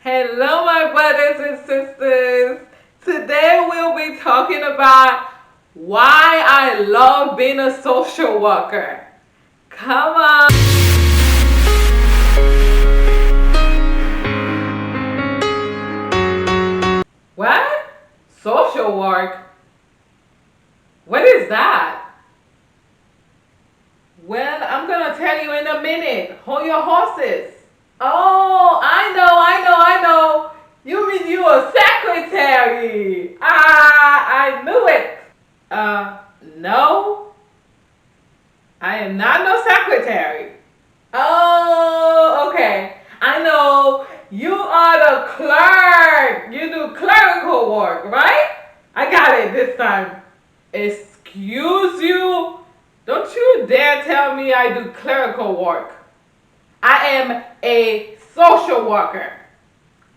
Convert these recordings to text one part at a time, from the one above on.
Hello, my brothers and sisters. Today we'll be talking about why I love being a social worker. Come on. What? Social work? What is that? Well, I'm gonna tell you in a minute. Hold your horses. Oh, I know. You mean you a secretary? Ah, I knew it. No, I am not no secretary. Oh, okay. I know. You are the clerk. You do clerical work, right? I got it this time. Excuse you? Don't you dare tell me I do clerical work. I am a social worker.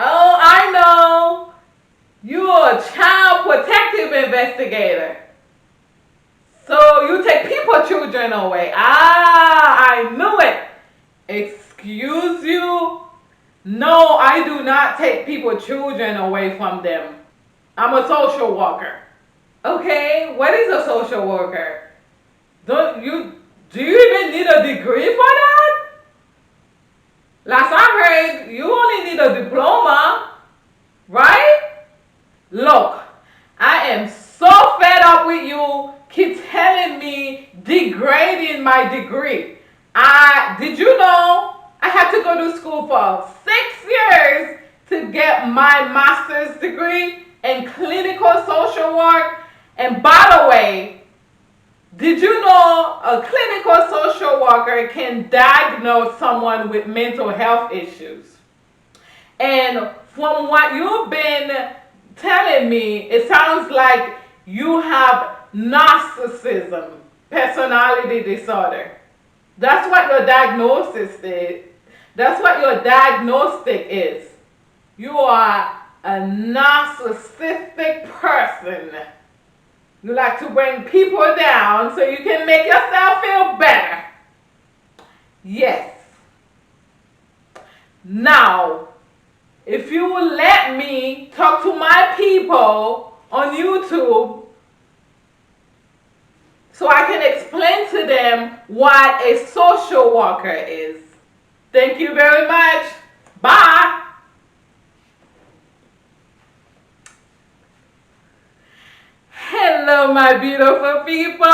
Oh, I know. You're a child protective investigator. So you take people children away. Ah, I knew it. Excuse you? No, I do not take people children away from them. I'm a social worker. Okay, what is a social worker? Do you even need a degree for that? Last I heard, you only need a diploma, right? Look, I am so fed up with you. Keep telling me degrading my degree. Did you know I had to go to school for 6 years to get my master's degree in clinical social work? And by the way, did you know a clinical social worker can diagnose someone with mental health issues? And from what you've been telling me, it sounds like you have narcissism, personality disorder. That's what your diagnosis is. That's what your diagnostic is. You are a narcissistic person. You like to bring people down so you can make yourself feel better. Yes. Now, if you will let me talk to my people on YouTube so I can explain to them what a social worker is. Thank you very much. Bye. Hello, my beautiful people,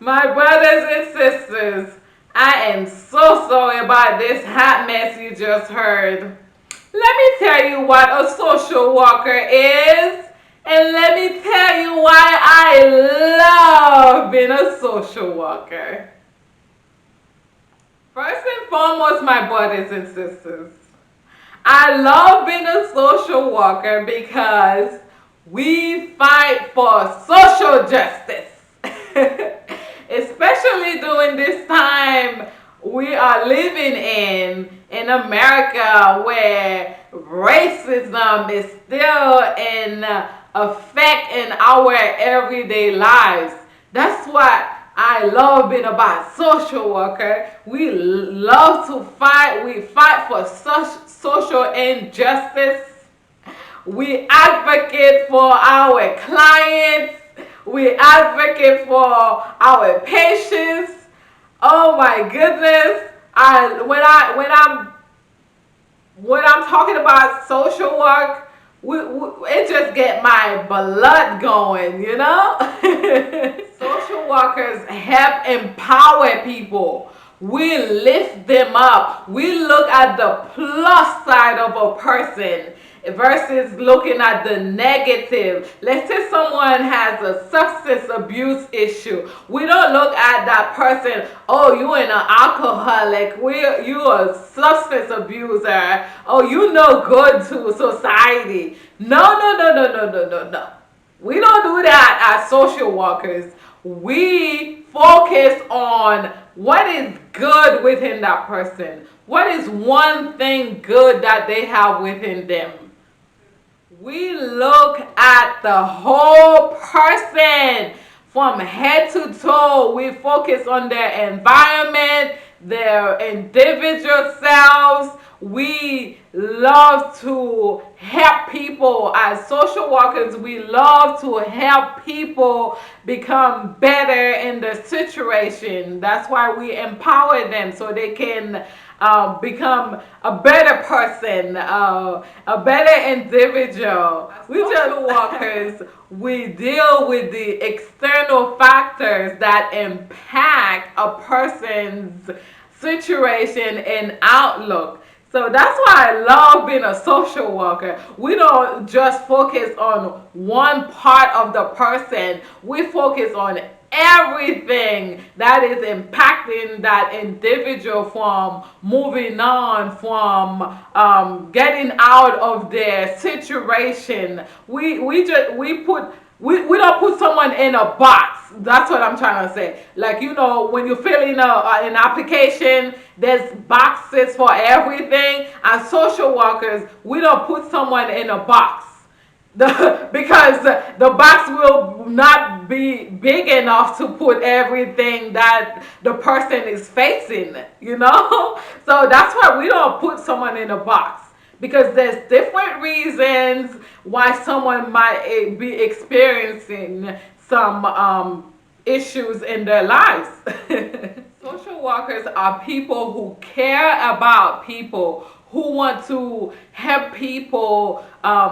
my brothers and sisters. I am so sorry about this hot mess you just heard. Let me tell you what a social worker is, and let me tell you why I love being a social worker. First and foremost, my brothers and sisters, I love being a social worker because we fight for social justice. Especially during this time we are living in America, where racism is still in effect in our everyday lives. That's what I love being about social worker. We love to fight. We fight for social injustice. We advocate for our clients. We advocate for our patients. Oh my goodness! When I'm talking about social work, it just get my blood going, you know. Social workers help empower people. We lift them up. We look at the plus side of a person versus looking at the negative. Let's say someone has a substance abuse issue. We don't look at that person, oh, you an alcoholic, you a substance abuser, oh, you no good to society. No. We don't do that as social workers. We focus on what is good within that person. What is one thing good that they have within them? We look at the whole person from head to toe. We focus on their environment, their individual selves. We love to help people. As social workers, we love to help people become better in the situation. That's why we empower them so they can become a better person, a better individual. We just workers, we deal with the external factors that impact a person's situation and outlook. So that's why I love being a social worker. We don't just focus on one part of the person, we focus on everything that is impacting that individual, from moving on, from getting out of their situation. We don't put someone in a box. That's what I'm trying to say. Like, when you fill in an application, there's boxes for everything. As social workers, we don't put someone in a box. Because the box will not be big enough to put everything that the person is facing. So that's why we don't put someone in a box, because there's different reasons why someone might be experiencing some issues in their lives. Social workers are people who care about people, who want to help people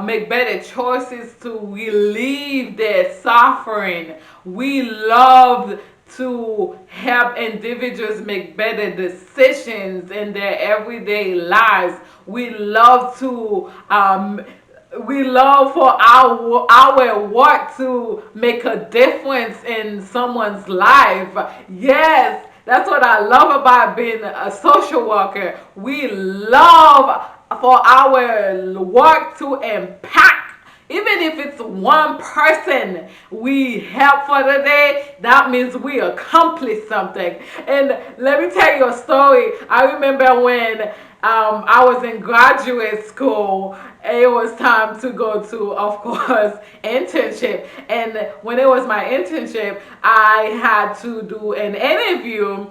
make better choices to relieve their suffering. We love to help individuals make better decisions in their everyday lives. We love for our work to make a difference in someone's life. Yes, that's what I love about being a social worker. We love for our work to impact. Even if it's one person we help for the day, that means we accomplished something. And let me tell you a story. I remember when I was in graduate school, it was time to go to, of course, internship. And when it was my internship, I had to do an interview,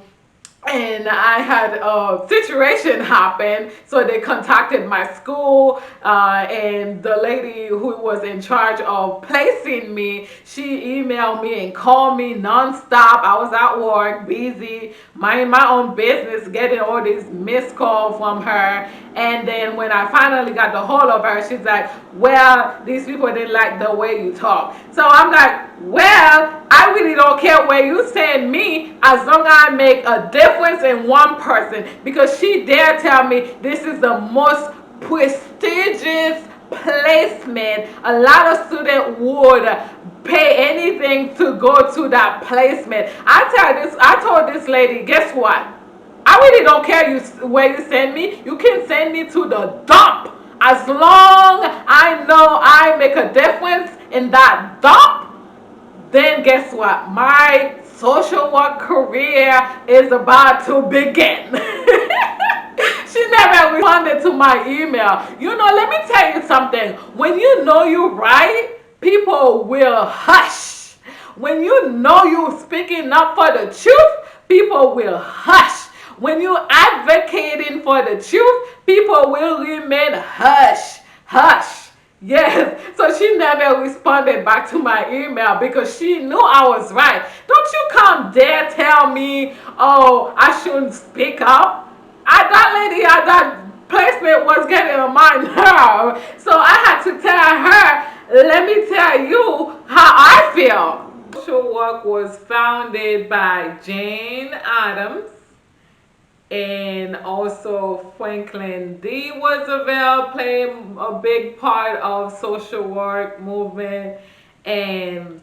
and I had a situation happen, so they contacted my school, and the lady who was in charge of placing me, she emailed me and called me nonstop. I was at work, busy, minding my own business, getting all these missed calls from her. And then when I finally got the hold of her, she's like, well, these people didn't like the way you talk. So I'm like, well, I really don't care where you send me, as long as I make a difference in one person. Because she dare tell me this is the most prestigious placement. A lot of students would pay anything to go to that placement. I told this lady, guess what? I really don't care where you send me. You can send me to the dump. As long I know I make a difference in that dump, then guess what? My social work career is about to begin. She never responded to my email. Let me tell you something. When you know you're right, people will hush. When you know you're speaking up for the truth, people will hush. When you're advocating for the truth, people will remain hush, hush. Yes, so she never responded back to my email because she knew I was right. Don't you come dare tell me, oh, I shouldn't speak up. That lady at that placement was getting on my nerve. So I had to tell her, let me tell you how I feel. Social work was founded by Jane Addams, and also Franklin D. Roosevelt played a big part of social work movement. And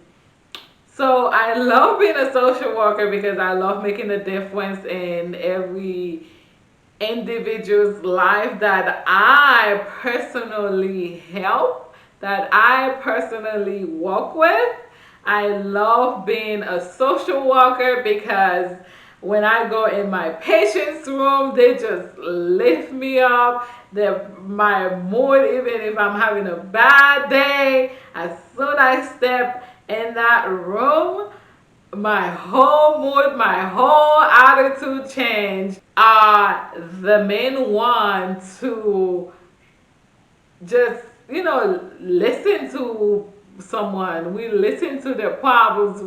so I love being a social worker because I love making a difference in every individual's life that I personally help, that I personally work with. I love being a social worker because when I go in my patient's room, they just lift me up. My mood, even if I'm having a bad day, as soon as I step in that room, my whole mood, my whole attitude change are the main one to just, listen to someone. We listen to their problems.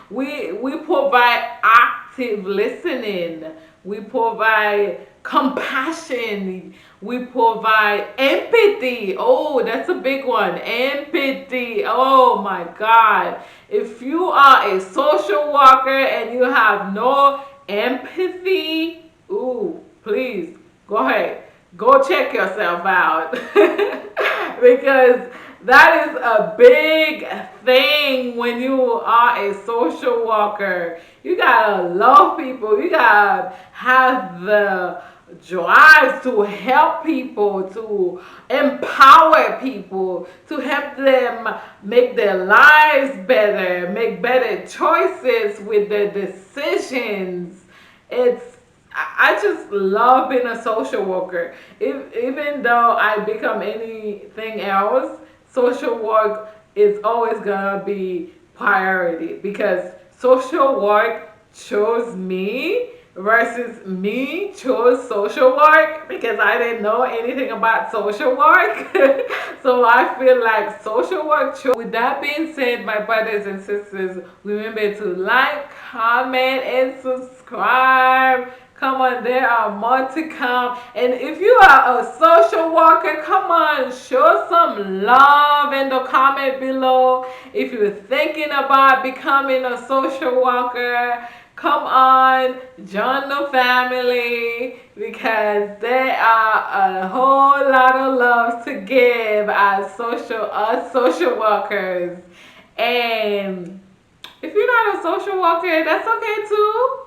We provide active listening. We provide compassion. We provide empathy. Oh, that's a big one. Empathy. Oh my God. If you are a social worker and you have no empathy, ooh, please go ahead. Go check yourself out. Because that is a big thing when you are a social worker. You gotta love people. You gotta have the drive to help people, to empower people, to help them make their lives better, make better choices with their decisions. It's I just love being a social worker. Even though I become anything else, social work is always gonna be priority because social work chose me versus me chose social work because I didn't know anything about social work. So I feel like social work chose. With that being said, my brothers and sisters, remember to like, comment, and subscribe. Come on, there are more to come. And if you are a social worker, come on, show some love in the comment below. If you're thinking about becoming a social worker, come on, join the family because there are a whole lot of love to give as social workers. And if you're not a social worker, that's okay too.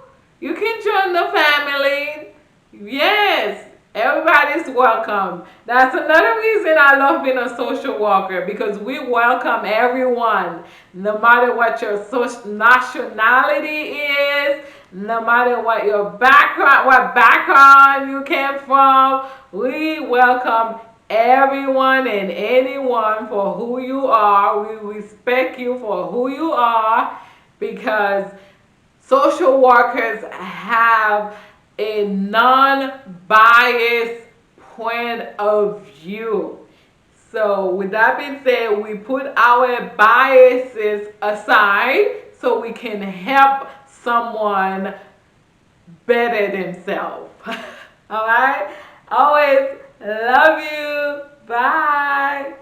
You can join the family. Yes, everybody's welcome. That's another reason I love being a social worker because we welcome everyone, no matter what your social nationality is, no matter what your background, what background you came from. We welcome everyone and anyone for who you are. We respect you for who you are because social workers have a non-biased point of view. So with that being said, we put our biases aside so we can help someone better themselves. All right? Always love you. Bye.